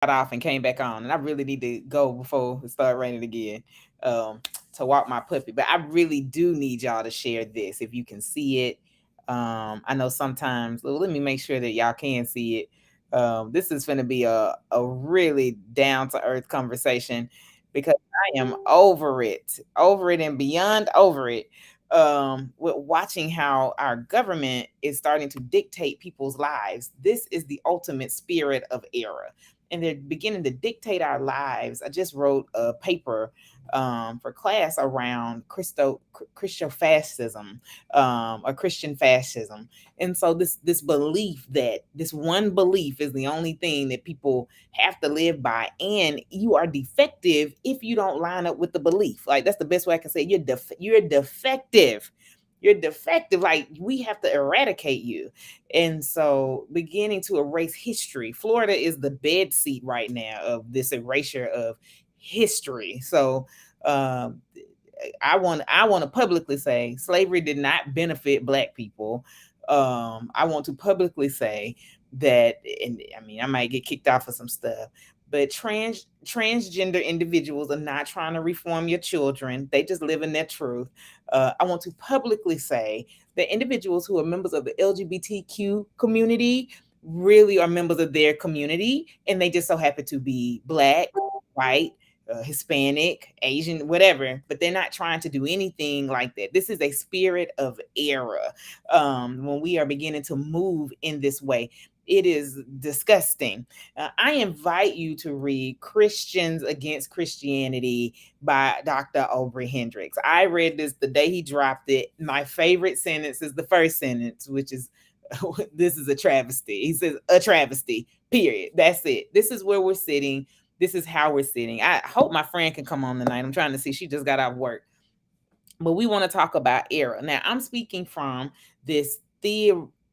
off and came back on, and I really need to go before it start raining again. Um, to walk my puppy, but I really do need y'all to share this if you can see it. I know sometimes. Well, let me make sure that y'all can see it. This is going to be a really down to earth conversation because I am over it and beyond over it. With watching how our government is starting to dictate people's lives. This is the ultimate spirit of error, and they're beginning to dictate our lives. I just wrote a paper for class around Christofascism, or Christian fascism. And so this belief that this one belief is the only thing that people have to live by, and you are defective if you don't line up with the belief. Like, that's the best way I can say it. You're defective. You're defective. Like, we have to eradicate you. And so, beginning to erase history. Florida is the bed seat right now of this erasure of history. So, um, I want to publicly say slavery did not benefit Black people. I want to publicly say that, and I mean, I might get kicked off of some stuff, but transgender individuals are not trying to reform your children. They just live in their truth. I want to publicly say that individuals who are members of the LGBTQ community really are members of their community, and they just so happen to be Black, white, Hispanic, Asian, whatever, but they're not trying to do anything like that. This is a spirit of error. When we are beginning to move in this way, it is disgusting. I invite you to read Christians Against Christianity by Dr. Aubrey Hendricks. I read this the day he dropped it. My favorite sentence is the first sentence, which is, this is a travesty. He says, a travesty, period. That's it. This is where we're sitting. This is how we're sitting. I hope my friend can come on tonight. I'm trying to see. She just got out of work. But we want to talk about error. Now, I'm speaking from this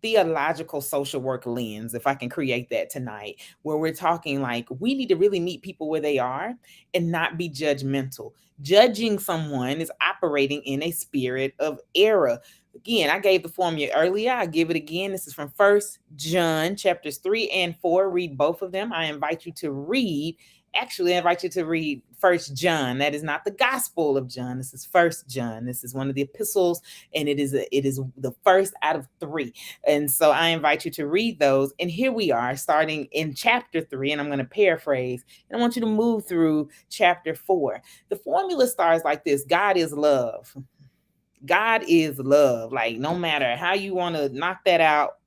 theological social work lens, if I can create that tonight, where we're talking like we need to really meet people where they are and not be judgmental. Judging someone is operating in a spirit of error. Again, I gave the formula earlier. I give it again. This is from First John chapters 3 and 4. Read both of them. I invite you to read. Actually, I invite you to read First John. That is not the Gospel of John. This is First John. This is one of the epistles, and it is the first out of three. And so I invite you to read those. And here we are, starting in chapter 3, and I'm going to paraphrase. And I want you to move through chapter 4. The formula starts like this: God is love. God is love. Like, no matter how you want to knock that out,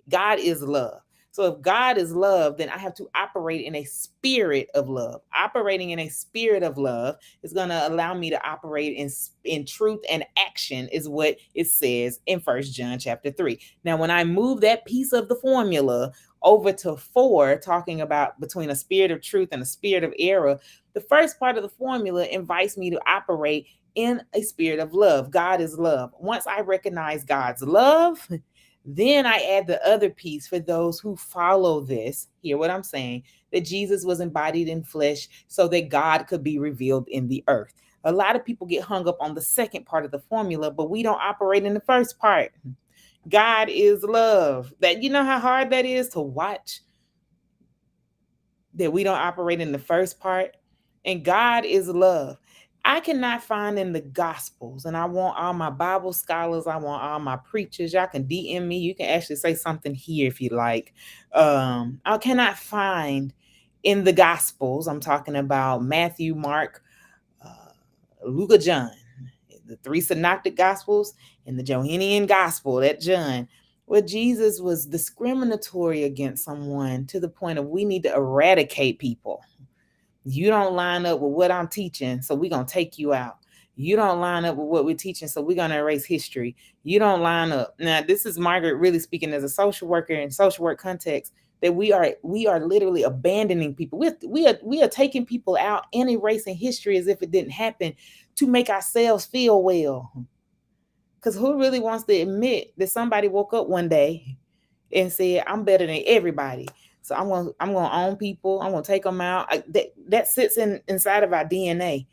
God is love. So if God is love, then I have to operate in a spirit of love. Operating in a spirit of love is going to allow me to operate in truth and action, is what it says in First John chapter 3. Now, when I move that piece of the formula over to 4, talking about between a spirit of truth and a spirit of error, the first part of the formula invites me to operate in a spirit of love. God is love. Once I recognize God's love, then I add the other piece for those who follow this. Hear what I'm saying? That Jesus was embodied in flesh so that God could be revealed in the earth. A lot of people get hung up on the second part of the formula, but we don't operate in the first part. God is love. That, you know how hard that is to watch, that we don't operate in the first part. And God is love. I cannot find in the Gospels, and I want all my Bible scholars, I want all my preachers. Y'all can DM me. You can actually say something here if you like. I cannot find in the Gospels. I'm talking about Matthew, Mark, Luke, John, the three synoptic Gospels, and the Johannine Gospel, that John, where Jesus was discriminatory against someone to the point of we need to eradicate people. You don't line up with what I'm teaching, so we're going to take you out. You don't line up with what we're teaching, so we're going to erase history. You don't line up. Now, this is Margaret really speaking as a social worker in social work context, that we are literally abandoning people. We are taking people out and erasing history as if it didn't happen to make ourselves feel well. Because who really wants to admit that somebody woke up one day and said, I'm better than everybody? So I'm gonna own people. I'm gonna take them out. That sits inside of our DNA.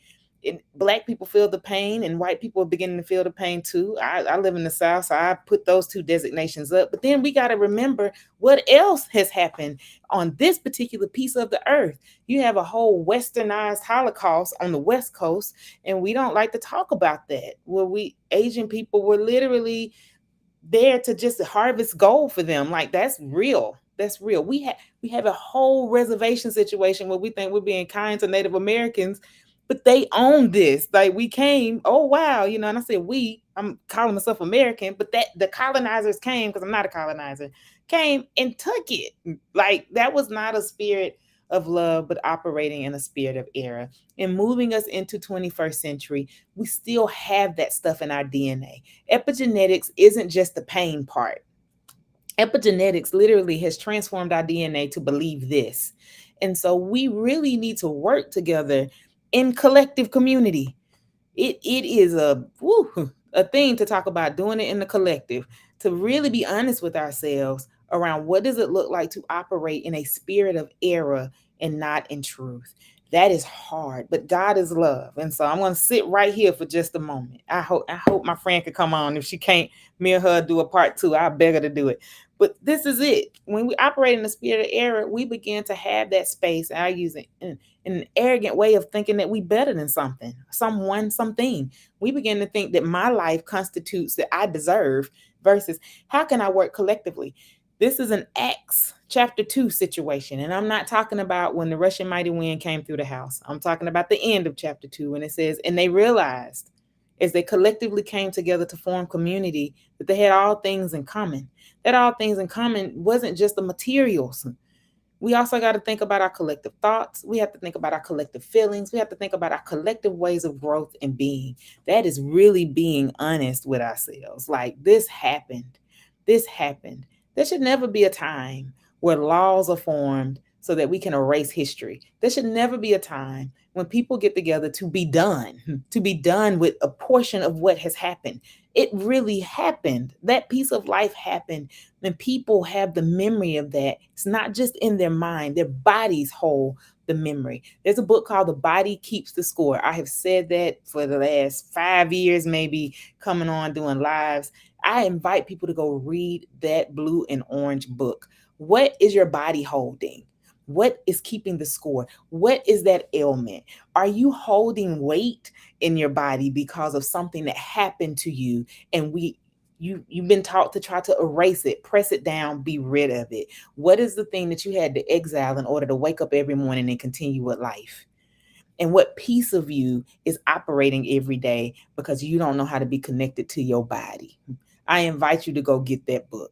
Black people feel the pain and white people are beginning to feel the pain too. I live in the South, so I put those two designations up. But then we got to remember what else has happened on this particular piece of the earth. You have a whole westernized Holocaust on the West Coast, and we don't like to talk about that. Where we Asian people were literally there to just harvest gold for them. Like that's real. That's real. We have a whole reservation situation where we think we're being kind to Native Americans, but they own this. Like we came, oh wow, and I said we, I'm calling myself American, but that the colonizers came, because I'm not a colonizer, came and took it. Like that was not a spirit of love, but operating in a spirit of error. And moving us into 21st century, we still have that stuff in our DNA. Epigenetics isn't just the pain part. Epigenetics literally has transformed our DNA to believe this. And so we really need to work together in collective community. It is a thing to talk about, doing it in the collective, to really be honest with ourselves around what does it look like to operate in a spirit of error and not in truth. That is hard, but God is love. And so I'm going to sit right here for just a moment. I hope my friend could come on. If she can't, me or her do a part two. I beg her to do it. But this is it. When we operate in the spirit of error, we begin to have that space. I use it in an arrogant way of thinking that we better than something, someone, something. We begin to think that my life constitutes that I deserve, versus how can I work collectively? This is an Acts chapter 2 situation. And I'm not talking about when the Russian mighty wind came through the house. I'm talking about the end of chapter 2 when it says, and they realized as they collectively came together to form community that they had all things in common. That all things in common wasn't just the materials. We also got to think about our collective thoughts. We have to think about our collective feelings. We have to think about our collective ways of growth and being. That is really being honest with ourselves. Like this happened. This happened. There should never be a time where laws are formed so that we can erase history. There should never be a time when people get together to be done with a portion of what has happened. It really happened. That piece of life happened. When people have the memory of that, it's not just in their mind, their bodies hold the memory. There's a book called The Body Keeps the Score. I have said that for the last 5 years, maybe, coming on doing lives. I invite people to go read that blue and orange book. What is your body holding? What is keeping the score? What is that ailment? Are you holding weight in your body because of something that happened to you, and you've been taught to try to erase it, press it down, be rid of it? What is the thing that you had to exile in order to wake up every morning and continue with life? And what piece of you is operating every day because you don't know how to be connected to your body? I invite you to go get that book.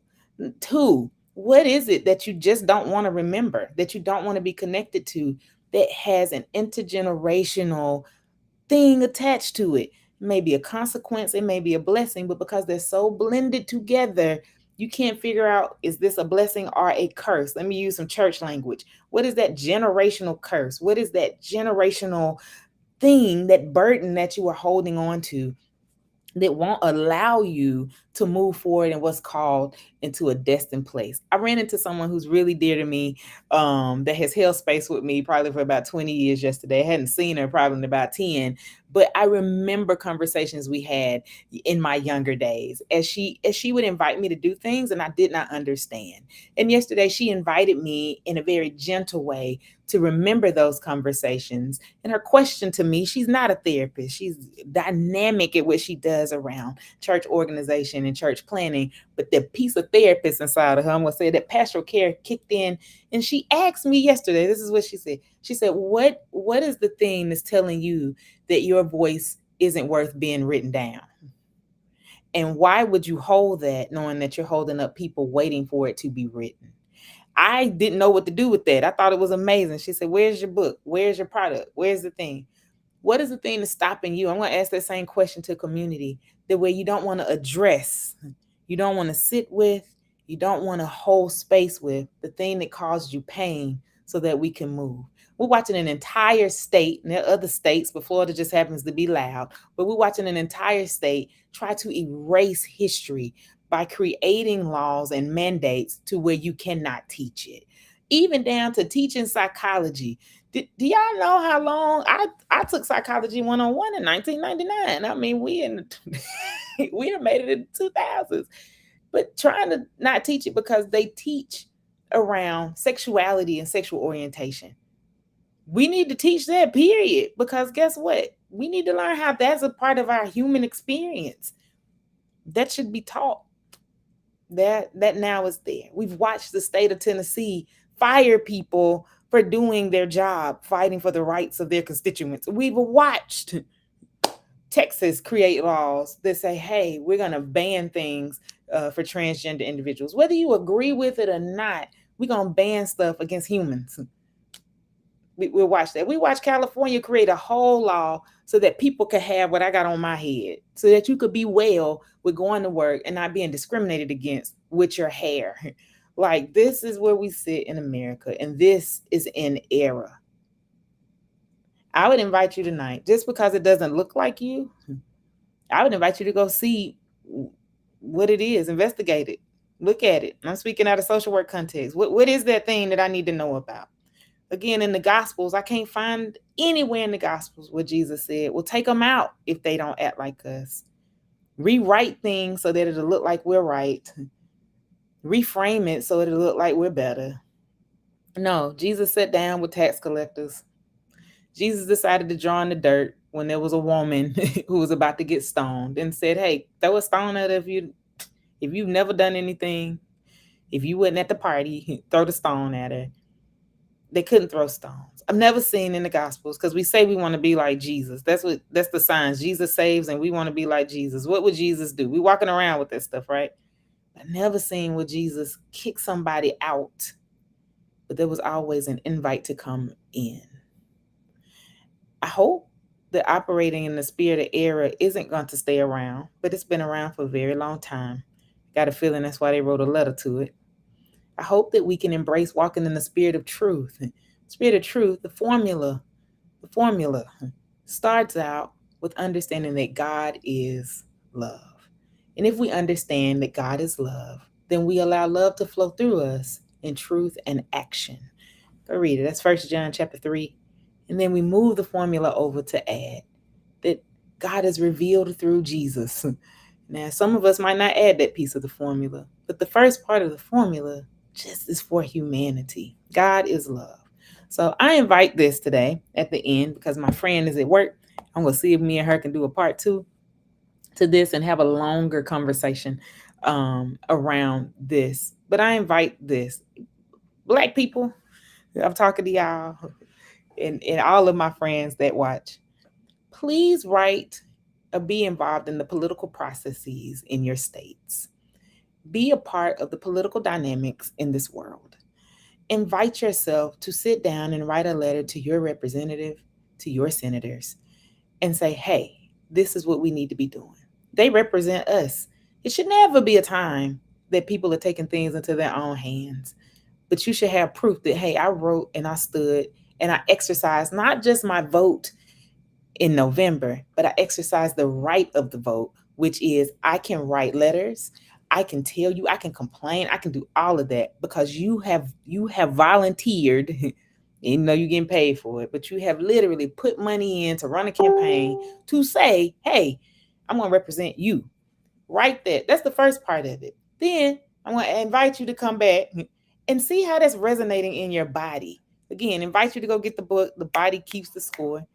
2, what is it that you just don't want to remember, that you don't want to be connected to, that has an intergenerational thing attached to it? It may be a consequence, it may be a blessing, but because they're so blended together, you can't figure out, is this a blessing or a curse? Let me use some church language. What is that generational curse? What is that generational thing, that burden that you are holding on to, that won't allow you to move forward in what's called into a destined place? I ran into someone who's really dear to me, that has held space with me probably for about 20 years yesterday. I hadn't seen her probably in about 10, but I remember conversations we had in my younger days as she would invite me to do things and I did not understand. And yesterday she invited me in a very gentle way to remember those conversations. And her question to me, she's not a therapist, she's dynamic at what she does around church organization and church planning, but the piece of therapist inside of her, I'm going to say that pastoral care kicked in. And she asked me yesterday, this is what she said. She said, what is the thing that's telling you that your voice isn't worth being written down? And why would you hold that knowing that you're holding up people waiting for it to be written? I didn't know what to do with that. I thought it was amazing. She said, where's your book? Where's your product? Where's the thing? What is the thing that's stopping you? I'm going to ask that same question to community, the way you don't want to address, you don't want to sit with, you don't want to hold space with the thing that caused you pain so that we can move. We're watching an entire state, and there are other states, but Florida just happens to be loud, but we're watching an entire state try to erase history by creating laws and mandates to where you cannot teach it. even down to teaching psychology. Do y'all know how long I took psychology 101 in 1999? I mean, we in we done made it in the 2000s, but trying to not teach it because they teach around sexuality and sexual orientation. We need to teach that, period, because guess what? We need to learn how that's a part of our human experience. That should be taught. That now is there. We've watched the state of Tennessee fire people for doing their job, fighting for the rights of their constituents. We've watched Texas create laws that say, hey, we're going to ban things for transgender individuals. Whether you agree with it or not, we're going to ban stuff against humans. We'll watch that. We watch California create a whole law so that people could have what I got on my head, so that you could be well with going to work and not being discriminated against with your hair. Like, this is where we sit in America, and this is an era. I would invite you tonight, just because it doesn't look like you, I would invite you to go see what it is, investigate it, look at it. I'm speaking out of social work context. What is that thing that I need to know about? Again, in the Gospels, I can't find anywhere in the Gospels where Jesus said, well, take them out if they don't act like us. Rewrite things so that it'll look like we're right. Reframe it so it'll look like we're better. No, Jesus sat down with tax collectors. Jesus decided to draw in the dirt when there was a woman who was about to get stoned, and said, hey, throw a stone at her if you've never done anything. If you wasn't at the party, throw the stone at her. They couldn't throw stones. I've never seen in the Gospels, because we say we want to be like Jesus. That's the signs. Jesus saves, and we want to be like Jesus. What would Jesus do? We walking around with that stuff, right? I've never seen where Jesus kick somebody out, but there was always an invite to come in. I hope that operating in the spirit of error isn't going to stay around, but it's been around for a very long time. Got a feeling that's why they wrote a letter to it. I hope that we can embrace walking in the spirit of truth. Spirit of truth, the formula starts out with understanding that God is love. And if we understand that God is love, then we allow love to flow through us in truth and action. Go read it. That's 1 John chapter 3. And then we move the formula over to add that God is revealed through Jesus. Now, some of us might not add that piece of the formula, but the first part of the formula just is for humanity. God is love. So I invite this today at the end, because my friend is at work. I'm going to see if me and her can do a part 2 to this and have a longer conversation around this. But I invite this. Black people, I'm talking to y'all and all of my friends that watch. Please write or be involved in the political processes in your states. Be a part of the political dynamics in this world. Invite yourself to sit down and write a letter to your representative, to your senators, and say, hey, this is what we need to be doing. They represent us. It should never be a time that people are taking things into their own hands. But you should have proof that, hey, I wrote and I stood and I exercised not just my vote in November, but I exercised the right of the vote, which is I can write letters, I can tell you, I can complain, I can do all of that, because you have volunteered, even though you're getting paid for it, but you have literally put money in to run a campaign to say, hey, I'm going to represent you. Write that. That's the first part of it. Then I'm going to invite you to come back and see how that's resonating in your body. Again, invite you to go get the book, The Body Keeps the Score.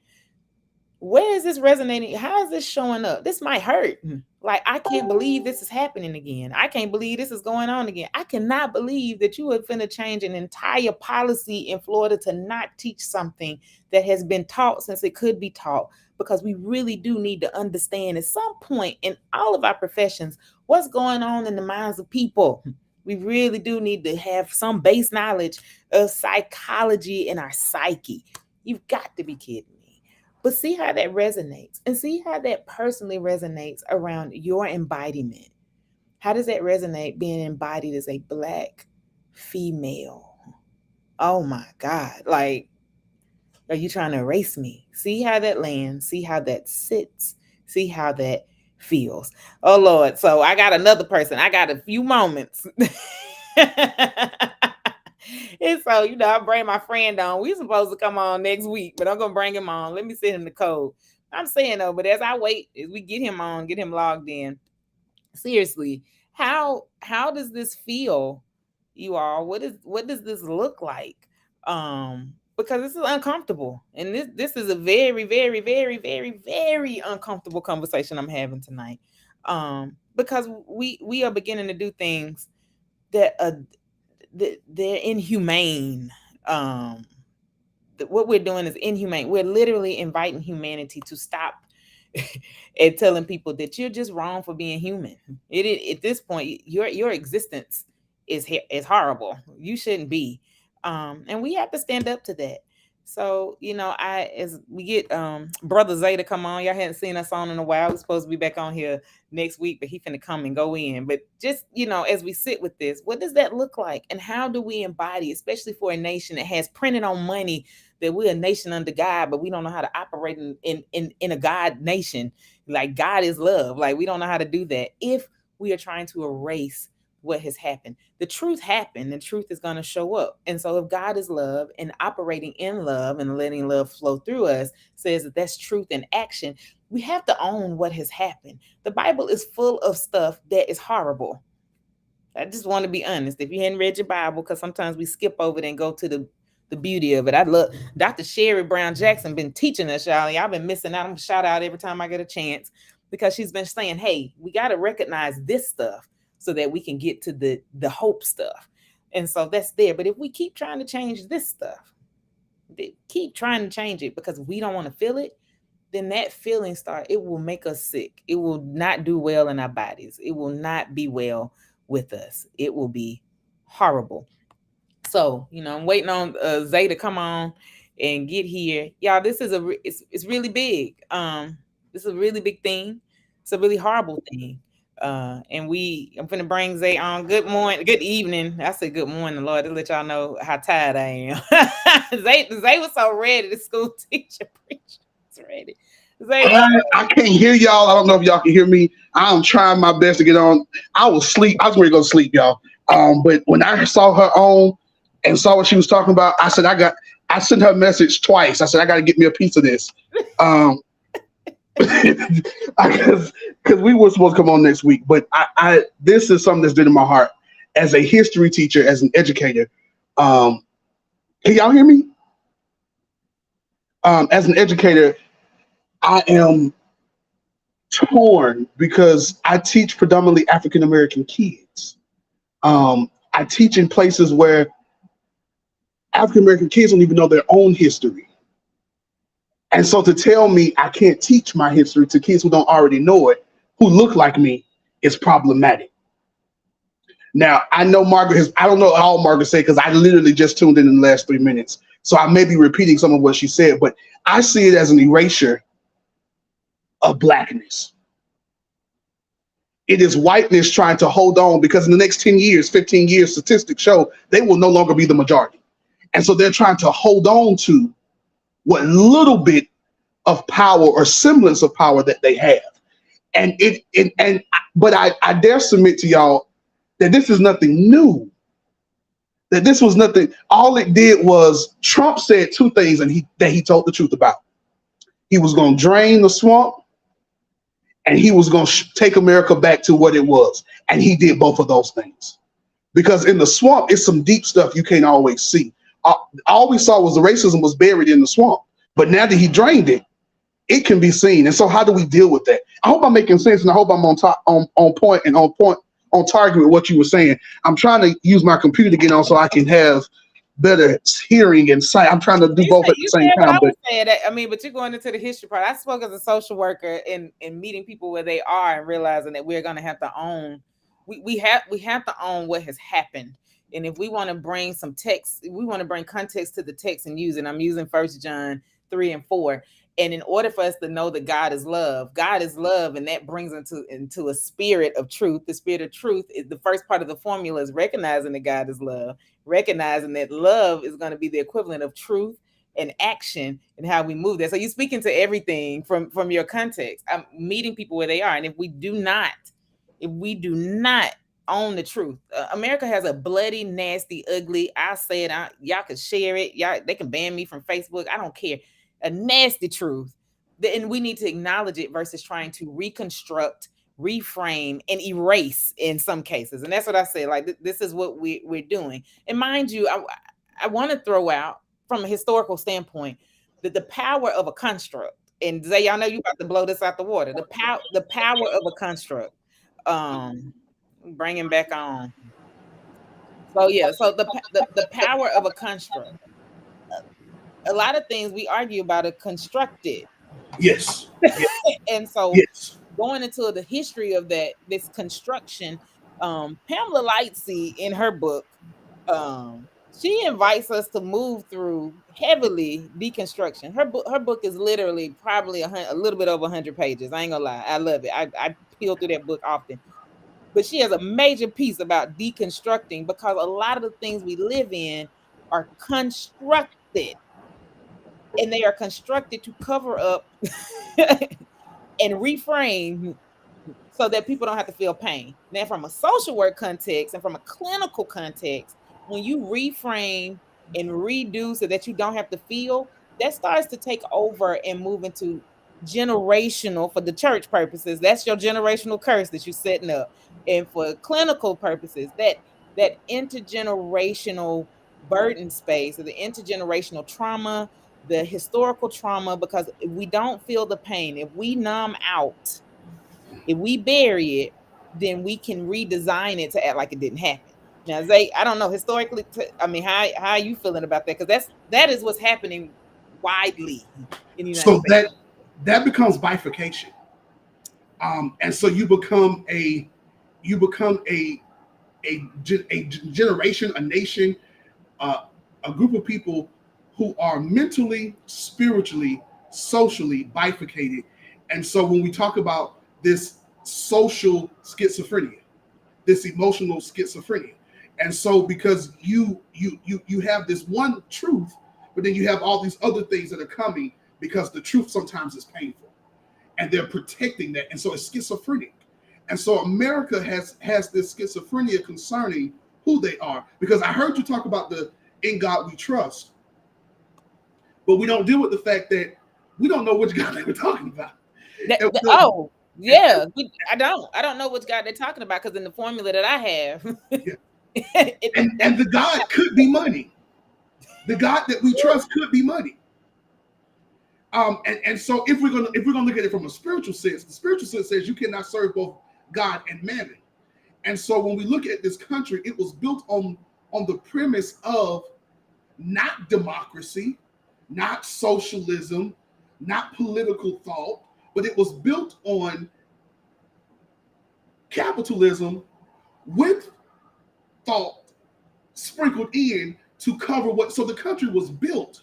Where is this resonating? How is this showing up? This might hurt. Like, I can't believe this is happening again. I can't believe this is going on again. I cannot believe that you are finna change an entire policy in Florida to not teach something that has been taught since it could be taught, because we really do need to understand at some point in all of our professions what's going on in the minds of people. We really do need to have some base knowledge of psychology and our psyche. You've got to be kidding me. But see how that resonates, and see how that personally resonates around your embodiment. How does that resonate being embodied as a Black female? Oh my God. Like, are you trying to erase me? See how that lands. See how that sits. See how that feels. Oh Lord. So I got another person. I got a few moments. And so, I bring my friend on. We supposed to come on next week, but I'm gonna bring him on. Let me send him the code. I'm saying though, but as I wait, as we get him on, get him logged in, seriously, how does this feel, you all? What does this look like? Because this is uncomfortable, and this is a very, very, very, very, very uncomfortable conversation I'm having tonight. Because we are beginning to do things that they're inhumane. Um, what we're doing is inhumane. We're literally inviting humanity to stop and telling people that you're just wrong for being human. At this point, your existence is horrible. You shouldn't be, and we have to stand up to that. So, I as we get brother Zay to come on. Y'all hadn't seen us on in a while. We're supposed to be back on here next week, but he finna come and go in. But just, as we sit with this, what does that look like, and how do we embody, especially for a nation that has printed on money that we're a nation under God, but we don't know how to operate in a God nation. Like, God is love. Like, we don't know how to do that if we are trying to erase what has happened. The truth happened. The truth is going to show up. And so if God is love and operating in love and letting love flow through us says that that's truth in action, we have to own what has happened. The Bible is full of stuff that is horrible. I just want to be honest. If you hadn't read your Bible, because sometimes we skip over it and go to the beauty of it. I love Dr. Sherry Brown Jackson been teaching us, y'all. Y'all been missing out. I'm gonna shout out every time I get a chance, because she's been saying, hey, we got to recognize this stuff so that we can get to the hope stuff. And so that's there. But if we keep trying to change this stuff, keep trying to change it because we don't want to feel it, then that feeling it will make us sick. It will not do well in our bodies. It will not be well with us. It will be horrible. So, I'm waiting on Zay to come on and get here. Y'all, this is it's really big. This is a really big thing. It's a really horrible thing. And I'm gonna bring Zay on. Good morning, good evening. I said good morning, Lord, to let y'all know how tired I am. Zay was so ready, the school teacher preacher was ready. Zay, I can't hear y'all. I don't know if y'all can hear me. I'm trying my best to get on. I was asleep. I was ready to go to sleep, y'all. But when I saw her on and saw what she was talking about, I sent her a message twice. I said, I got to get me a piece of this. Um, because we were supposed to come on next week, but this is something that's been in my heart as a history teacher, as an educator. Um, can y'all hear me? As an educator, I am torn because I teach predominantly African American kids. I teach in places where African American kids don't even know their own history. And so to tell me I can't teach my history to kids who don't already know it, who look like me, is problematic. Now, I know I don't know all Margaret said because I literally just tuned in the last 3 minutes. So I may be repeating some of what she said, but I see it as an erasure of blackness. It is whiteness trying to hold on because in the next 10 years, 15 years, statistics show they will no longer be the majority. And so they're trying to hold on to what little bit of power or semblance of power that they have. But I dare submit to y'all that this is nothing new. That this was nothing. All it did was Trump said two things that he told the truth about. He was going to drain the swamp, and he was going to take America back to what it was. And he did both of those things. Because in the swamp, it's some deep stuff you can't always see. All we saw was the racism was buried in the swamp. But now that he drained it, it can be seen. And so how do we deal with that? I hope I'm making sense, and I hope I'm on point and on target with what you were saying. I'm trying to use my computer to get on so I can have better hearing and sight. I'm trying to do both at the you same said what time. I But was saying. I mean, but you're going into the history part. I spoke as a social worker and meeting people where they are and realizing that we're going to have to own. We have to own what has happened. And if we want to bring some text, we want to bring context to the text and use it. I'm using 1 John 3 and 4. And in order for us to know that God is love, and that brings into a spirit of truth. The spirit of truth is the first part of the formula is recognizing that God is love, recognizing that love is going to be the equivalent of truth and action and how we move there. So you're speaking to everything from your context. I'm meeting people where they are. And if we do not own the truth. America has a bloody, nasty, ugly. I said, y'all can share it. Y'all, they can ban me from Facebook. I don't care. A nasty truth. And we need to acknowledge it versus trying to reconstruct, reframe, and erase in some cases. And that's what I said. Like this is what we're doing. And mind you, I want to throw out from a historical standpoint that the power of a construct. And Zay, y'all know you about to blow this out the water. The power of a construct. Bringing back on. So yeah, so the power of a construct. A lot of things we argue about are constructed, Yes. Yes. and so Yes. going into the history of this construction, Pamela Lightsey in her book, she invites us to move through heavily deconstruction. Her book is literally probably a little bit over 100 pages. I ain't gonna lie, I love it. I peel through that book often. But she has a major piece about deconstructing because a lot of the things we live in are constructed, and they are constructed to cover up and reframe so that people don't have to feel pain. Now, from a social work context and from a clinical context, when you reframe and redo so that you don't have to feel, that starts to take over and move into generational for the church purposes. That's your generational curse that you're setting up. And for clinical purposes, that intergenerational burden space or the intergenerational trauma, the historical trauma, because if we don't feel the pain, if we numb out, if we bury it, then we can redesign it to act like it didn't happen. Now, Zay, I don't know historically. I mean, how are you feeling about that? Because that is what's happening widely in the United So States. that becomes bifurcation. And so you become a generation, a nation, uh, a group of people who are mentally, spiritually, socially bifurcated. And so when we talk about this social schizophrenia, this emotional schizophrenia, and so because you have this one truth, but then you have all these other things that are coming because the truth sometimes is painful, and they're protecting that, and so it's schizophrenic. And so America has this schizophrenia concerning who they are. Because I heard you talk about the "In God We Trust," but we don't deal with the fact that we don't know which God they were talking about. And, Oh, yeah, I don't know which God they're talking about because in the formula that I have, yeah. that's And the God could be money. The God that we trust could be money. And so if we're gonna look at it from a spiritual sense, the spiritual sense says you cannot serve both God and mammon. And so when we look at this country, it was built on the premise of not democracy, not socialism, not political thought, but it was built on capitalism with thought sprinkled in to cover what. So the country was built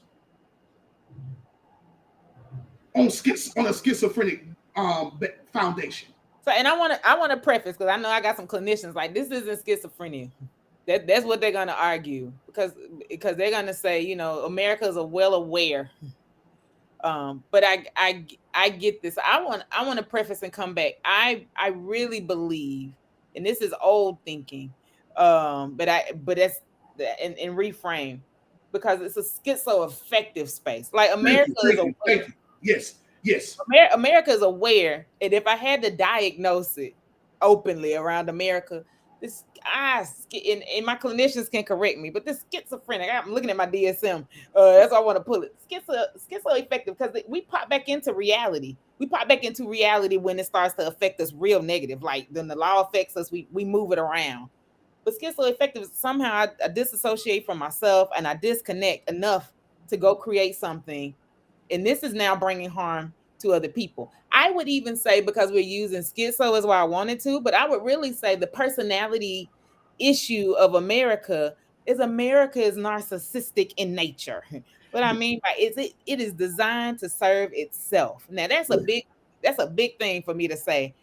on a schizophrenic foundation. so. And I want to preface because I know I got some clinicians like this isn't schizophrenia. That's what they're gonna argue because they're gonna say Americans are well aware. But I get this. I want to preface and come back. I really believe, and this is old thinking, but that's and reframe because it's a schizoaffective space. Like Thank America you, is thank you, aware. thank you. Yes, yes. America is aware, and if I had to diagnose it openly around America, this and my clinicians can correct me, but this schizophrenic. I'm looking at my DSM. That's why I want to pull it. Schizoaffective because we pop back into reality. We pop back into reality when it starts to affect us real negative. Like then the law affects us, we move it around. But schizoaffective is somehow I disassociate from myself and I disconnect enough to go create something, and this is now bringing harm to other people. I would even say because we're using schizo is why I wanted to, but I would really say the personality issue of America is narcissistic in nature. What I mean by it is designed to serve itself. Now that's a big thing for me to say,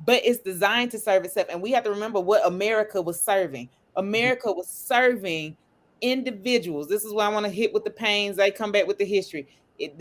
but it's designed to serve itself, and we have to remember what America was serving. America was serving individuals. This is why I want to hit with the pains. I come back with the history.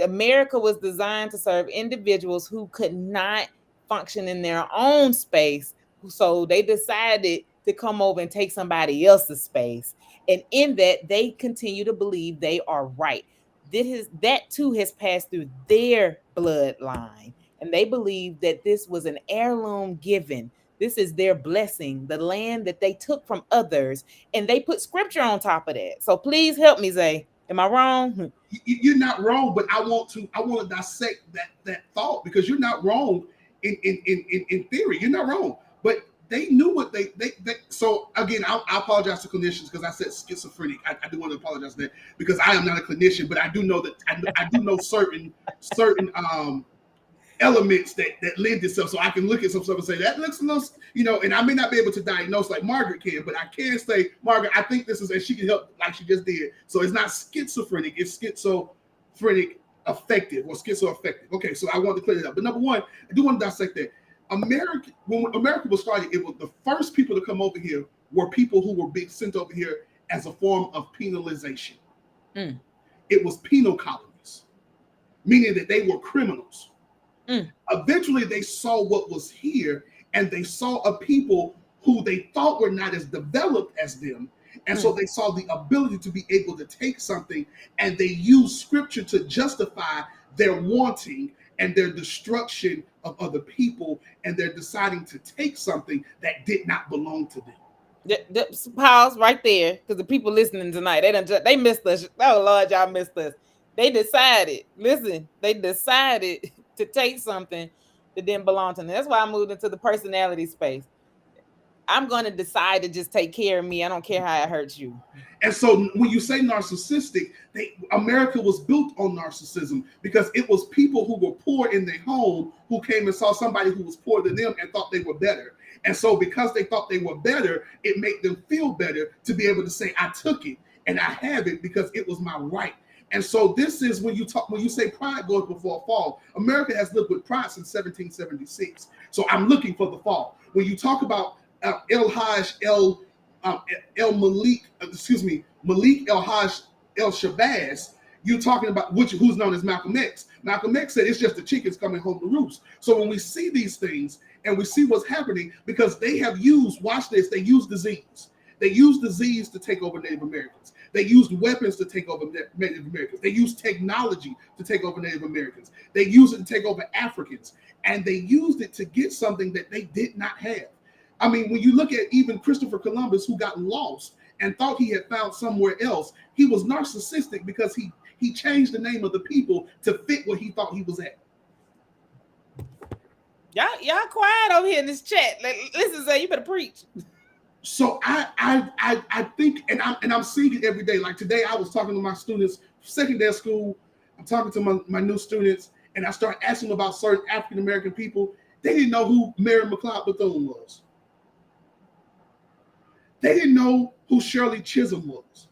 America was designed to serve individuals who could not function in their own space. So they decided to come over and take somebody else's space. And in that, they continue to believe they are right. That too has passed through their bloodline. And they believe that this was an heirloom given. This is their blessing, the land that they took from others. And they put scripture on top of that. So please help me, Zay. Am I wrong? You're not wrong, but I want to dissect that thought, because you're not wrong in theory. You're not wrong, but they knew what they so again, I apologize to clinicians because I said schizophrenic. I do want to apologize for that, because I am not a clinician, but I do know that I do know certain elements that lend itself. So I can look at some stuff and say that looks a little, and I may not be able to diagnose like Margaret can, but I can say, Margaret, I think this is, and she can help like she just did. So it's not schizophrenic, it's schizophrenic affective or schizoaffective. Okay, so I want to clear that up. But number one, I do want to dissect that. When America was started, it was the first people to come over here were people who were being sent over here as a form of penalization. Mm. It was penal colonies, meaning that they were criminals. Eventually, they saw what was here, and they saw a people who they thought were not as developed as them. And so they saw the ability to be able to take something, and they used scripture to justify their wanting and their destruction of other people, and they're deciding to take something that did not belong to them. Pause right there, because the people listening tonight, they missed us. Oh Lord, y'all missed us. They decided. Listen, they decided to take something that didn't belong to them. That's why I moved into the personality space. I'm going to decide to just take care of me. I don't care how it hurts you. And so when you say narcissistic, America was built on narcissism, because it was people who were poor in their home who came and saw somebody who was poorer than them and thought they were better. And so because they thought they were better, it made them feel better to be able to say, I took it and I have it because it was my right. And so this is when you say pride goes before a fall. America has lived with pride since 1776. So I'm looking for the fall. When you talk about El Hajj El Malik, Malik El Hajj El Shabazz, you're talking about who's known as Malcolm X. Malcolm X said it's just the chickens coming home to roost. So when we see these things and we see what's happening, because they have used, watch this, they use disease. They used disease to take over Native Americans. They used weapons to take over Native Americans. They used technology to take over Native Americans. They used it to take over Africans. And they used it to get something that they did not have. I mean, when you look at even Christopher Columbus, who got lost and thought he had found somewhere else, he was narcissistic because he changed the name of the people to fit what he thought he was at. Y'all quiet over here in this chat. Listen, Zay, you better preach. So I think, and I'm seeing it every day. Like today, I was talking to my students, secondary school. I'm talking to my new students, and I start asking them about certain African American people. They didn't know who Mary McLeod Bethune was. They didn't know who Shirley Chisholm was.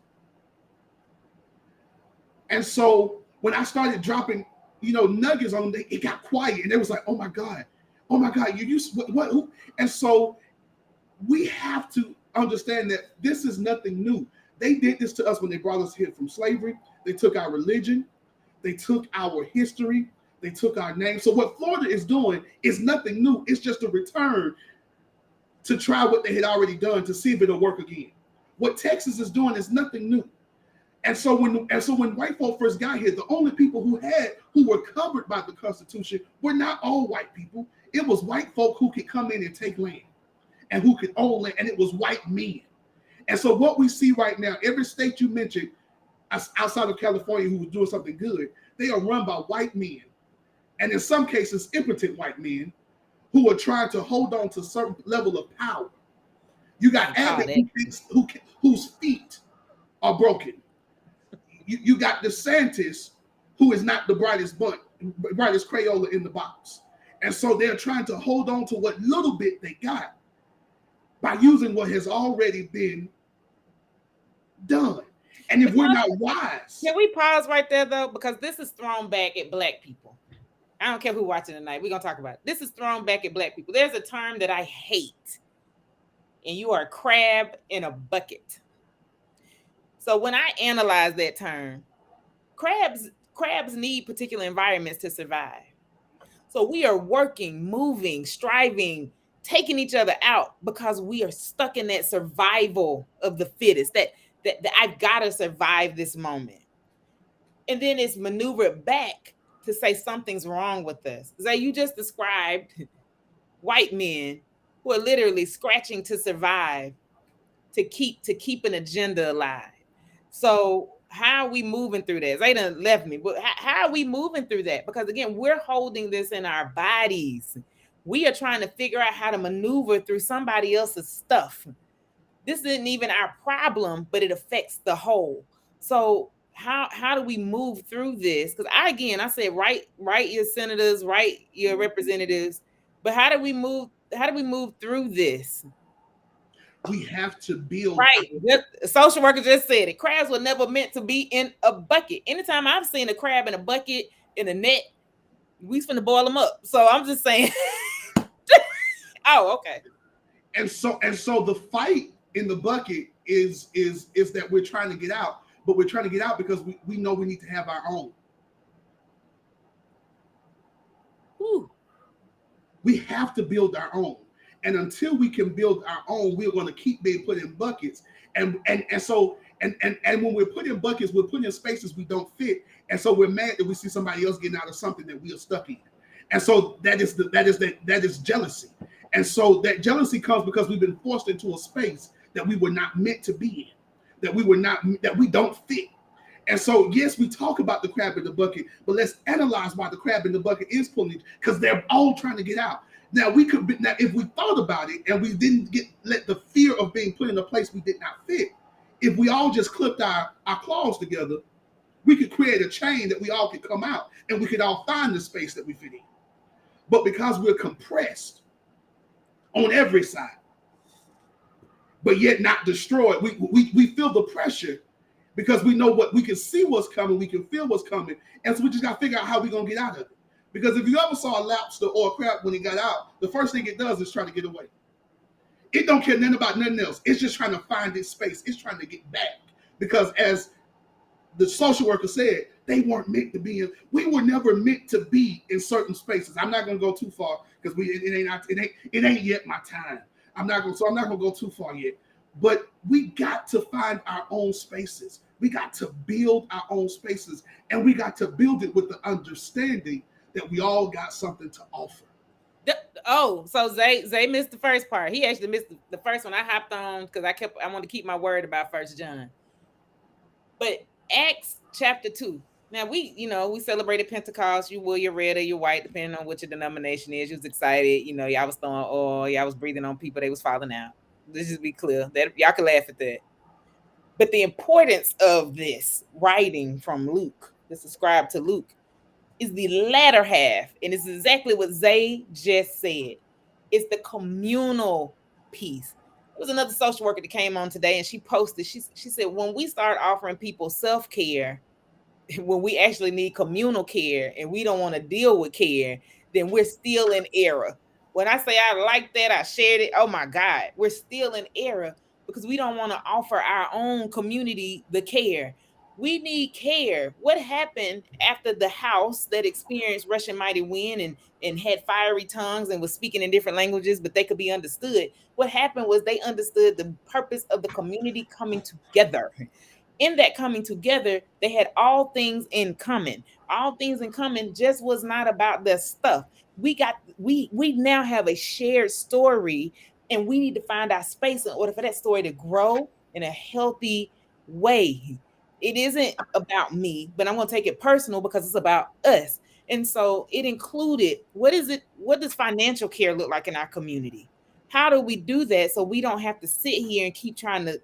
And so when I started dropping, nuggets on them, it got quiet, and they was like, "Oh my God, you used what?" Who? And so we have to understand that this is nothing new. They did this to us when they brought us here from slavery. They took our religion, they took our history, they took our name. So what Florida is doing is nothing new. It's just a return to try what they had already done to see if it'll work again. What Texas is doing is nothing new. And so when white folk first got here, the only people who were covered by the Constitution were not all white people. It was white folk who could come in and take land and who could own land, and it was white men. And so what we see right now, every state you mentioned outside of California who was doing something good, they are run by white men. And in some cases, impotent white men who are trying to hold on to a certain level of power. You got Abbott whose feet are broken. You got DeSantis, who is not the brightest Crayola in the box. And so they're trying to hold on to what little bit they got by using what has already been done. And if we're not wise. Can we pause right there, though? Because this is thrown back at Black people. I don't care who's watching tonight. We're going to talk about it. This is thrown back at Black people. There's a term that I hate, and you are a crab in a bucket. So when I analyze that term, crabs need particular environments to survive. So we are working, moving, striving taking each other out because we are stuck in that survival of the fittest, that I've got to survive this moment. And then it's maneuvered back to say something's wrong with us. Zay, you just described white men who are literally scratching to survive, to keep an agenda alive. So how are we moving through that? They done left me, but how are we moving through that? Because again, we're holding this in our bodies. We are trying to figure out how to maneuver through somebody else's stuff. This isn't even our problem, but it affects the whole. So how do we move through this? Because I said write your senators, write your representatives, but how do we move through this? We have to build Right. The social worker just said it. Crabs were never meant to be in a bucket. Anytime I've seen a crab in a bucket in a net, we finna boil them up. So I'm just saying. Oh, okay. and so the fight in the bucket is that we're trying to get out, but we're trying to get out because we know we need to have our own. Whew. We have to build our own. And until we can build our own, we're going to keep being put in buckets. And when we're put in buckets, we're put in spaces we don't fit. And so we're mad that we see somebody else getting out of something that we are stuck in. And so that is jealousy. And so that jealousy comes because we've been forced into a space that we were not meant to be in, that we don't fit. And so, yes, we talk about the crab in the bucket, but let's analyze why the crab in the bucket is pulling, because they're all trying to get out. Now, if we thought about it and we didn't let the fear of being put in a place we did not fit, if we all just clipped our claws together, we could create a chain that we all could come out and we could all find the space that we fit in. But because we're compressed on every side, but yet not destroyed, we feel the pressure because we know what we can see what's coming, we can feel what's coming, and so we just got to figure out how we're gonna get out of it. Because if you ever saw a lobster or a crab when it got out, the first thing it does is try to get away. It don't care nothing about nothing else. It's just trying to find its space. It's trying to get back. Because as the social worker said, they weren't meant to be in. We were never meant to be in certain spaces. I'm not gonna go too far because it ain't yet my time. I'm not gonna go too far yet. But we got to find our own spaces. We got to build our own spaces, and we got to build it with the understanding that we all got something to offer. Oh, so Zay missed the first part. He actually missed the first one. I hopped on because I want to keep my word about First John. But Acts chapter 2. Now we celebrated Pentecost. You will, you're red or you're white, depending on what your denomination is. You was excited. Y'all was throwing oil. Y'all was breathing on people. They was falling out. Let's just be clear. That y'all can laugh at that. But the importance of this writing from Luke, this ascribed to Luke, is the latter half. And it's exactly what Zay just said. It's the communal piece. There was another social worker that came on today and she posted, she said, when we start offering people self-care, when we actually need communal care and we don't want to deal with care, then we're still in error. When I say I like that, I shared it. Oh my God, we're still in error because we don't want to offer our own community the care. We need care. What happened after the house that experienced Russian mighty wind and had fiery tongues and was speaking in different languages, but they could be understood? What happened was they understood the purpose of the community coming together. In that coming together, they had all things in common. All things in common just was not about their stuff. We now have a shared story, and we need to find our space in order for that story to grow in a healthy way. It isn't about me, but I'm going to take it personal because it's about us. And so it included, what does financial care look like in our community? How do we do that so we don't have to sit here and keep trying to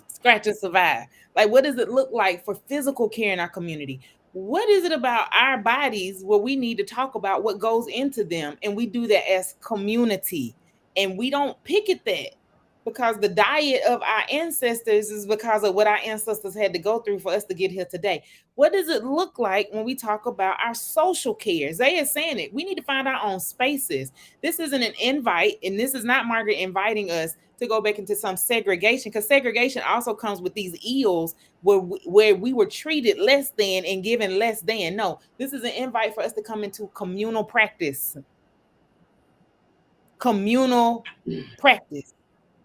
scratch and survive? Like, what does it look like for physical care in our community? What is it about our bodies where we need to talk about what goes into them? And we do that as community. And we don't pick at that because the diet of our ancestors is because of what our ancestors had to go through for us to get here today. What does it look like when we talk about our social care? Zay is saying it. We need to find our own spaces. This isn't an invite, and this is not Margaret inviting us to go back into some segregation, because segregation also comes with these ills where we were treated less than and given less than. No, this is an invite for us to come into communal practice. communal practice,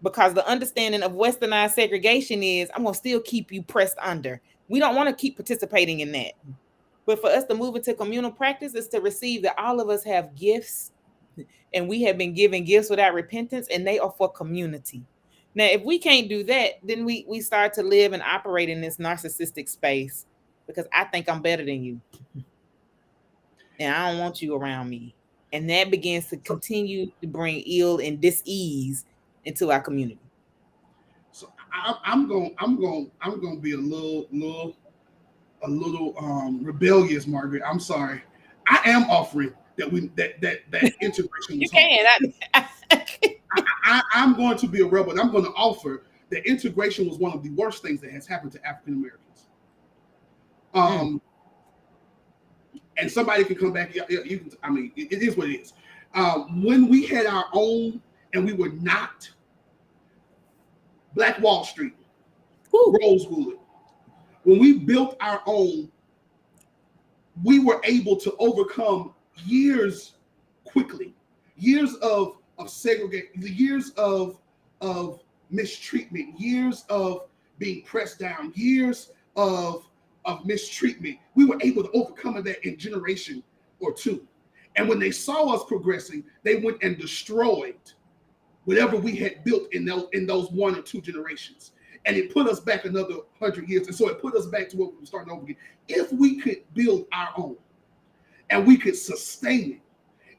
because the understanding of westernized segregation is I'm going to still keep you pressed under. We don't want to keep participating in that. But for us to move into communal practice is to receive that all of us have gifts, and we have been given gifts without repentance, and they are for community. Now, if we can't do that, then we start to live and operate in this narcissistic space, because I think I'm better than you, and I don't want you around me. And that begins to So, continue to bring ill and dis-ease into our community. so I'm going to be a little rebellious, Margaret. I'm sorry. I am offering that integration You was hard. can. I'm going to be a rebel. I'm going to offer that integration was one of the worst things that has happened to African Americans. Mm. Um, and somebody can come back. You can. I mean, it is what it is. When we had our own, and we were not Black Wall Street, Whew. Rosewood. When we built our own, we were able to overcome years quickly, years of segregation, years of mistreatment, years of being pressed down, years of mistreatment. We were able to overcome that in generation or two. And when they saw us progressing, they went and destroyed whatever we had built in those 1 or 2 generations. And it put us back another 100 years. And so it put us back to what we were starting over again. If we could build our own and we could sustain it.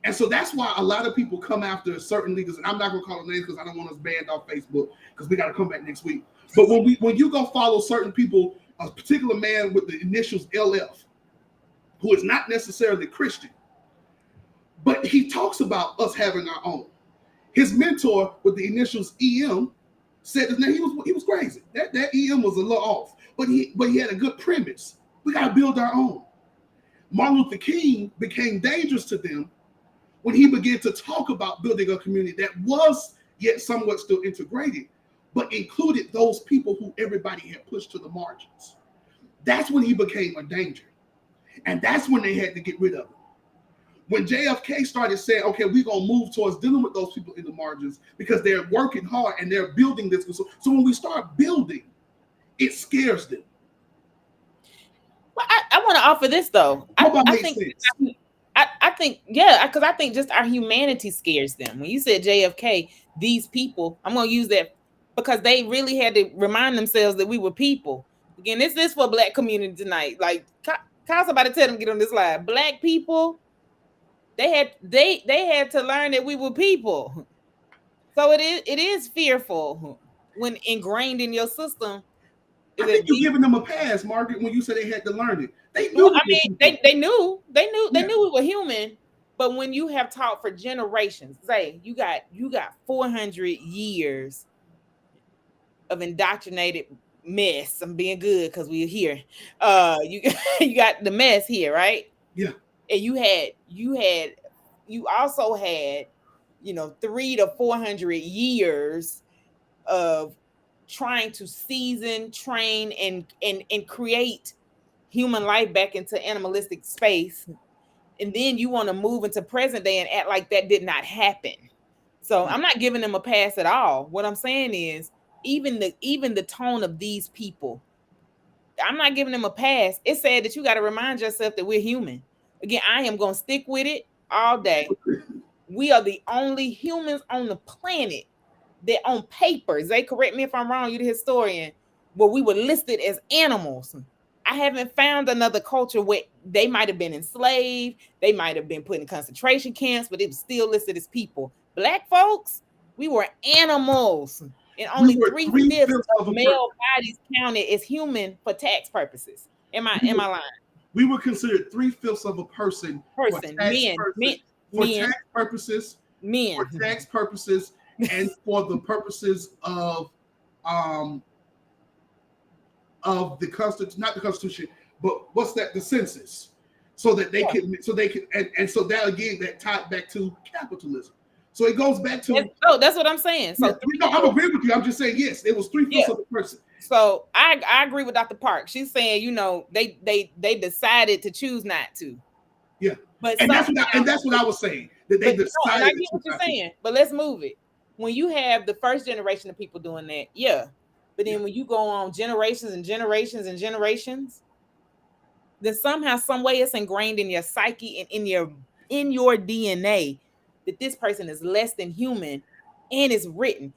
And so that's why a lot of people come after certain leaders. And I'm not going to call them names because I don't want us banned off Facebook, because we got to come back next week. But when you go follow certain people, a particular man with the initials L.F., who is not necessarily Christian, but he talks about us having our own. His mentor with the initials E.M. said that he was crazy. That E.M. was a little off, but he had a good premise. We got to build our own. Martin Luther King became dangerous to them when he began to talk about building a community that was yet somewhat still integrated, but included those people who everybody had pushed to the margins. That's when he became a danger. And that's when they had to get rid of him. When JFK started saying, okay, we're going to move towards dealing with those people in the margins because they're working hard and they're building this. So when we start building, it scares them. Well, I want to offer this though. Hope I I made think sense. I think, yeah, because I think just our humanity scares them. When you said JFK, these people, I'm going to use that because they really had to remind themselves that we were people. Again, this is for Black community tonight. Like, call somebody, tell them to get on this live. Black people, they had to learn that we were people. So it is fearful when ingrained in your system. Is I think that you're these? giving them a pass, Margaret, when you said they had to learn it. They Well, knew I we were mean, people. they Yeah. knew we were human. But when you have taught for generations, say you got 400 years of indoctrinated mess. I'm being good because we're here. You you got the mess here, right? Yeah. And you also had 300 to 400 years of trying to season, train, and create human life back into animalistic space. And then you want to move into present day and act like that did not happen. So I'm not giving them a pass at all. What I'm saying is, even the tone of these people, I'm not giving them a pass. It's sad that you got to remind yourself that we're human. Again, I am going to stick with it all day. We are the only humans on the planet that on paper, they correct me if I'm wrong, you're the historian, where we were listed as animals. I haven't found another culture where they might have been enslaved, they might have been put in concentration camps, but it was still listed as people. Black folks, we were animals. And We only were three three-fifths fifths of of a person. male bodies counted as human for tax purposes. Am I We am were, I lying? we were considered 3/5 of a person for Person, tax men, men, purposes, for men, tax purposes, for men. tax purposes, and for the purposes um of the Constitution, not the Constitution, but what's that? The census, so that they Yeah. can, and so that again, that tied back to capitalism. So it goes back to, That's what I'm saying. yeah, So I'm agreeing with you. I'm just saying yes, it was 3/5 yeah. of a person. So I agree with Dr. Park. She's saying, they decided to choose not to. Yeah, But And somehow, that's what I was saying, that they but no, and I decided get to what keep you're our people. saying. But let's move it. When you have the first generation of people doing that, yeah. But Yeah. then when you go on generations and generations and generations, then somehow, some way, it's ingrained in your psyche and in your DNA that this person is less than human, and it's written.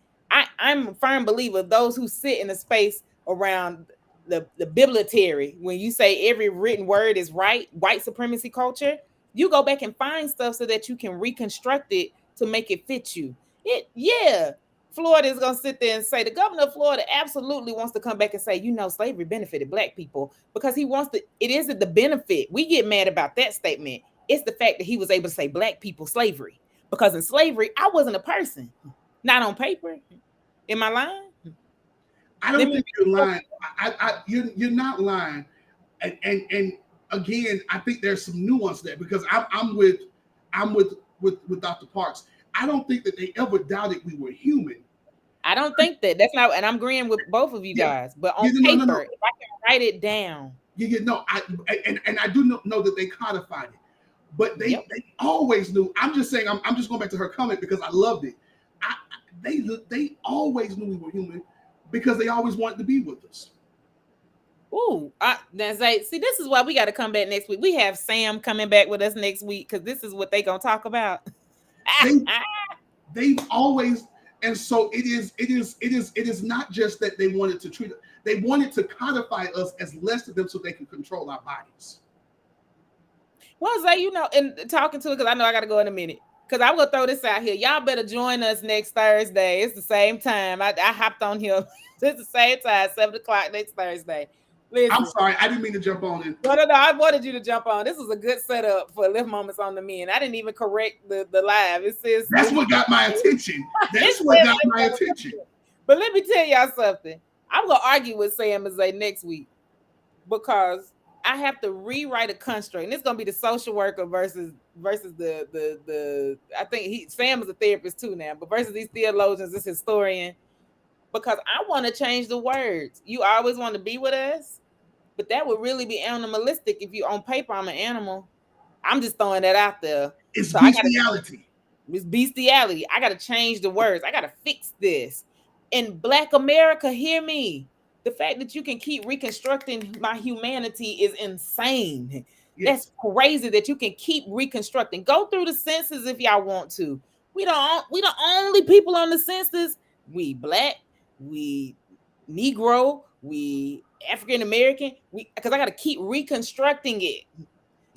I'm a firm believer of those who sit in the space around the bibliotary. When you say every written word is right, white supremacy culture, you go back and find stuff so that you can reconstruct it to make it fit you. Yeah. Florida is going to sit there and say, the governor of Florida absolutely wants to come back and say, slavery benefited black people, because he wants to. It isn't the benefit. We get mad about that statement. It's the fact that he was able to say black people slavery, because in slavery, I wasn't a person, not on paper. Am I lying? I Let don't me think you're lying. You're not lying. And again, I think there's some nuance there, because I'm with Dr. Parks. I don't think that they ever doubted we were human. I don't think that's not, and I'm agreeing with both of you Yeah, guys. But on yeah, no, no, no. paper, if I can write it down, Yeah, no. And I do know that they codified it, but yep. they always knew. I'm just saying. I'm just going back to her comment because I loved it. I, they always knew we were human because they always wanted to be with us. Ooh, that's like, see, this is why we got to come back next week. We have Sam coming back with us next week, because this is what they gonna talk about. They they've always, and so it is not just that they wanted to treat it, they wanted to codify us as less of them so they can control our bodies. Well, Zay, and talking to it, because I know I got to go in a minute. Because I'm gonna throw this out here. Y'all better join us next Thursday. It's the same time. I hopped on here. It's the same time, 7 o'clock next Thursday. I'm Listen. sorry, I didn't mean to jump on it. No, no, no. I wanted you to jump on. This was a good setup for Lift Moments on the Men. I didn't even correct the live. It says That's what got my attention. it That's what says got Lift my Moments. attention. But let me tell y'all something. I'm gonna argue with Sam and Zay next week, because I have to rewrite a construct, and it's gonna be the social worker versus the I think Sam is a therapist too now, but versus these theologians, this historian, because I want to change the words. You always want to be with us, but that would really be animalistic if you on paper I'm an animal. I'm just throwing that out there. It's So I gotta bestiality. It's bestiality. I gotta change the words. I gotta fix this. In Black America, hear me. The fact that you can keep reconstructing my humanity is insane. That's Yes. crazy that you can keep reconstructing. Go through the census if y'all want to. We the only people on the census. We black, we Negro, we African American. We Because I gotta keep reconstructing it.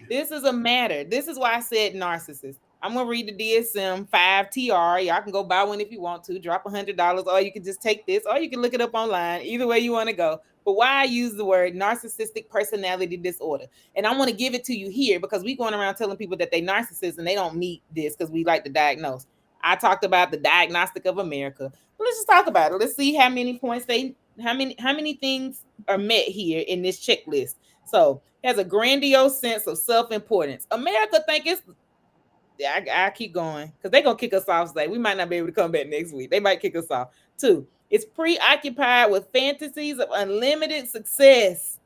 This is a matter. This is why I said narcissist. I'm gonna read the DSM-5 TR. Y'all can go buy one if you want to. Drop $100, or you can just take this, or you can look it up online. Either way you want to go. But why I use the word narcissistic personality disorder, and I want to give it to you here, because we going around telling people that they narcissists and they don't meet this, because we like to diagnose. I talked about the diagnostic of America. But let's just talk about it. Let's see how many points how many things are met here in this checklist. So, has a grandiose sense of self-importance. America think it's I keep going, because they're gonna kick us off today. We might not be able to come back next week. They might kick us off. 2, it's preoccupied with fantasies of unlimited success,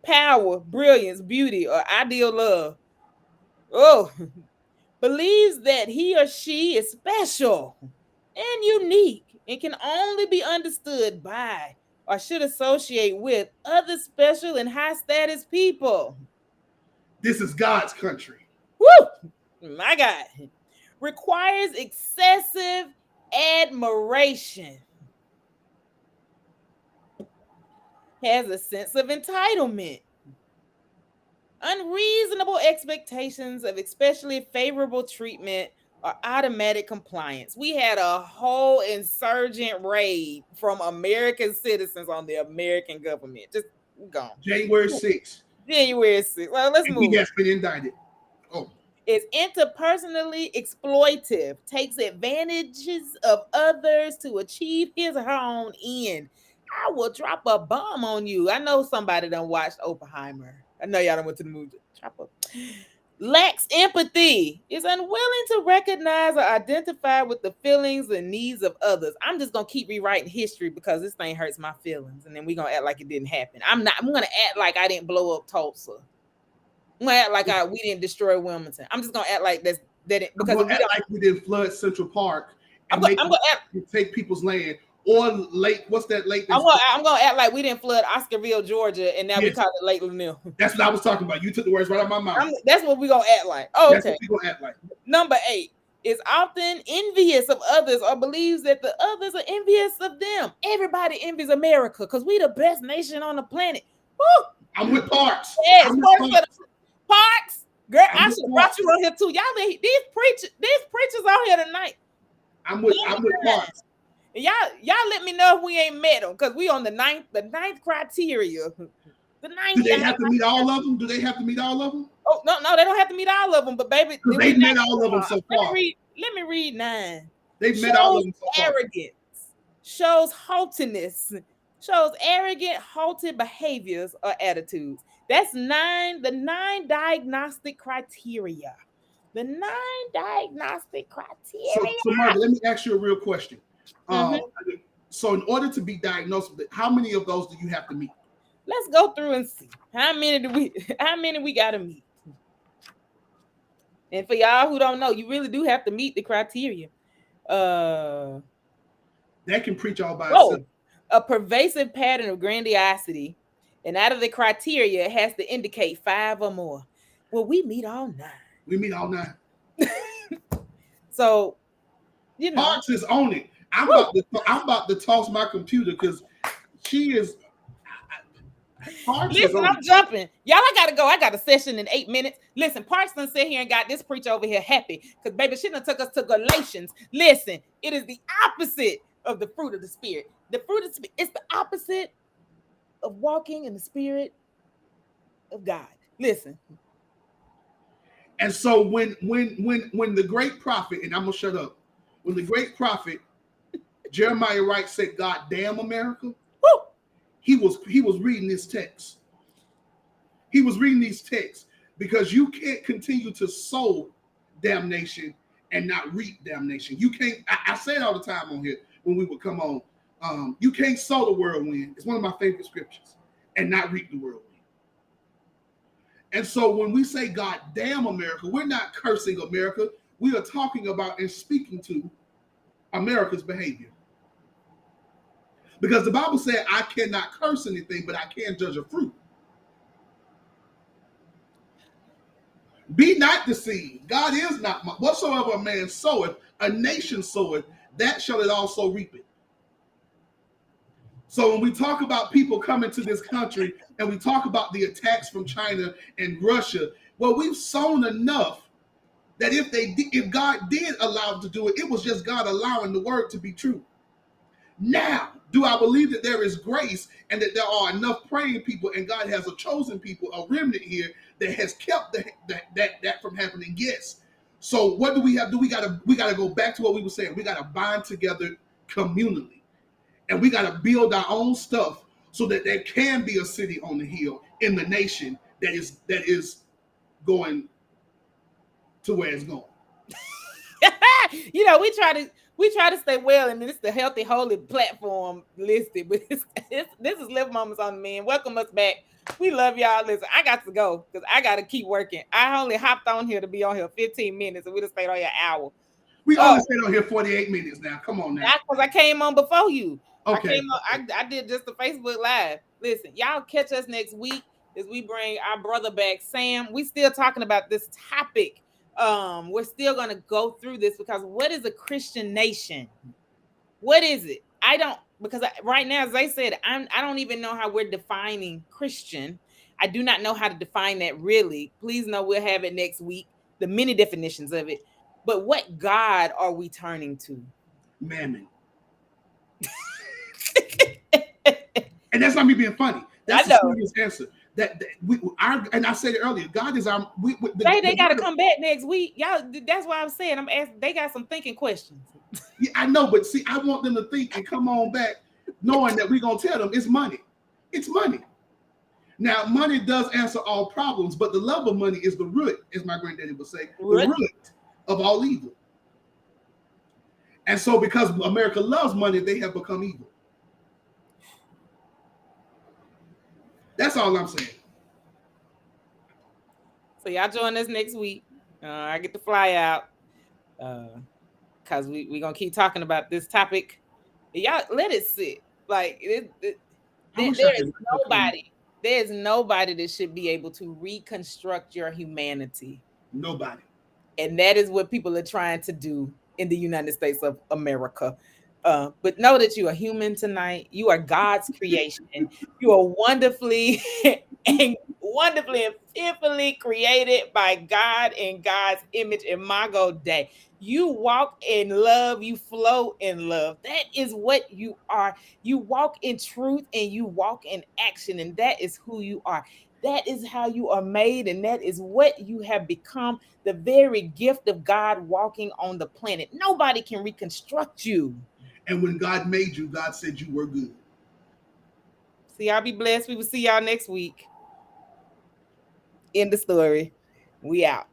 power, brilliance, beauty, or ideal love. Oh, believes that he or she is special and unique and can only be understood by or should associate with other special and high status people. This is God's country. Woo! My God. Requires excessive admiration. Has a sense of entitlement. Unreasonable expectations of especially favorable treatment or automatic compliance. We had a whole insurgent raid from American citizens on the American government. Just gone. January 6th. January 6th. Well, let's And he move. has been indicted. Oh, Is interpersonally exploitive, takes advantages of others to achieve his or her own end. I will drop a bomb on you. I know somebody done watched Oppenheimer. I know y'all done went to the movie. Drop a Lacks empathy, is unwilling to recognize or identify with the feelings and needs of others. I'm just gonna keep rewriting history because this thing hurts my feelings, and then we're gonna act like it didn't happen. I'm gonna act like I didn't blow up Tulsa. I'm gonna act like we didn't destroy Wilmington. I'm just gonna act like I'm because going if to we act don't, like we didn't flood Central Park I'm and gonna make I'm gonna act take people's land or lake. What's that lake? That's I'm gonna act like we didn't flood Oscarville, Georgia, and now we yes, call it Lake Lanier. that's what I was talking about. You took the words right out of my mouth. That's what we gonna act like. Oh, That's what okay. we gonna act like. Number 8 is often envious of others or believes that the others are envious of them. Everybody envies America because we the best nation on the planet. Woo! I'm with Parks. Yes, I'm with Parks. Parks. Parks. Girl, I'm I with should have brought Parks. you on here too. Y'all, these preachers on here tonight. I'm with Parks. And y'all let me know if we ain't met them because we on the ninth criteria. The ninth. Do they have to meet all of them? Do they have to meet all of them? Oh no, they don't have to meet all of them. But baby, Because they've met all of them so far. Let me read 9. They've met all of them so far. Arrogance, shows haughtiness, shows arrogant, haughty behaviors or attitudes. That's 9. The 9 diagnostic criteria. The 9 diagnostic criteria. So Margaret, let me ask you a real question. So in order to be diagnosed with it, how many of those do you have to meet? Let's go through and see how many we gotta meet. And for y'all who don't know, you really do have to meet the criteria. That can preach all by itself. A pervasive pattern of grandiosity, and out of the criteria, it has to indicate 5 or more. Well, we meet all 9. We meet all 9. So, you know, Parks is on it. I'm about to toss my computer because she is. Listen, I'm jumping. Y'all, I gotta go. I got a session in 8 minutes. Listen, Parks done sit here and got this preacher over here happy because baby, she done took us to Galatians. Listen, it is the opposite of the fruit of the Spirit. The fruit of the Spirit, it's the opposite of walking in the Spirit of God. Listen. And so when the great prophet, and I'm gonna shut up, when the great prophet Jeremiah Wright said, "God damn America," woo! He was reading this text. He was reading these texts because you can't continue to sow damnation and not reap damnation. You can't. I say it all the time on here when we would come on. You can't sow the whirlwind. It's one of my favorite scriptures, and not reap the whirlwind. And so when we say "God damn America," we're not cursing America. We are talking about and speaking to America's behavior. Because the Bible said, I cannot curse anything, but I can judge a fruit. Be not deceived. God is not whatsoever a man soweth, a nation soweth, that shall it also reap it. So when we talk about people coming to this country and we talk about the attacks from China and Russia, well, we've sown enough that if God did allow them to do it, it was just God allowing the word to be true. Now, do I believe that there is grace and that there are enough praying people and God has a chosen people, a remnant here that has kept that from happening? Yes. So what do we have? We gotta go back to what we were saying. We gotta bind together communally, and we gotta build our own stuff so that there can be a city on the hill in the nation that is going to where it's going. You know, we try to stay well, and it's the Healthy Holy platform listed, but this is Live Moments on the Mend. Welcome us back. We love y'all. Listen, I got to go because I got to keep working. I only hopped on here to be on here 15 minutes, and we just stayed on here an hour. We only stayed on here 48 minutes now. Come on now. That's because I came on before you. Okay. I did just the Facebook Live. Listen, y'all catch us next week as we bring our brother back, Sam. We still talking about this topic. We're still going to go through this because what is a Christian nation? What is it? Right now, as I said, I don't even know how we're defining Christian. I do not know how to define that really. Please know we'll have it next week, the many definitions of it. But what God are we turning to? Mammon. And that's not me being funny. That's the serious answer. And I said it earlier. God is our. They got to come back next week, y'all. That's why I'm saying I'm asking. They got some thinking questions. Yeah, I know, but see, I want them to think and come on back, knowing that we're gonna tell them it's money. It's money. Now, money does answer all problems, but the love of money is the root, as my granddaddy would say, the root of all evil. And so, because America loves money, they have become evil. That's all I'm saying. So y'all join us next week. I get to fly out. Because we gonna keep talking about this topic. Y'all let it sit. Like I wish I there is could come. nobody. There's nobody that should be able to reconstruct your humanity. Nobody. And that is what people are trying to do in the United States of America. But know that you are human tonight. You are God's creation. You are wonderfully and wonderfully and fearfully created by God in God's image. Imago Dei. You walk in love. You flow in love. That is what you are. You walk in truth and you walk in action, and that is who you are. That is how you are made, and that is what you have become, the very gift of God walking on the planet. Nobody can reconstruct you. And when God made you, God said you were good. See, y'all be blessed. We will see y'all next week. End the story. We out.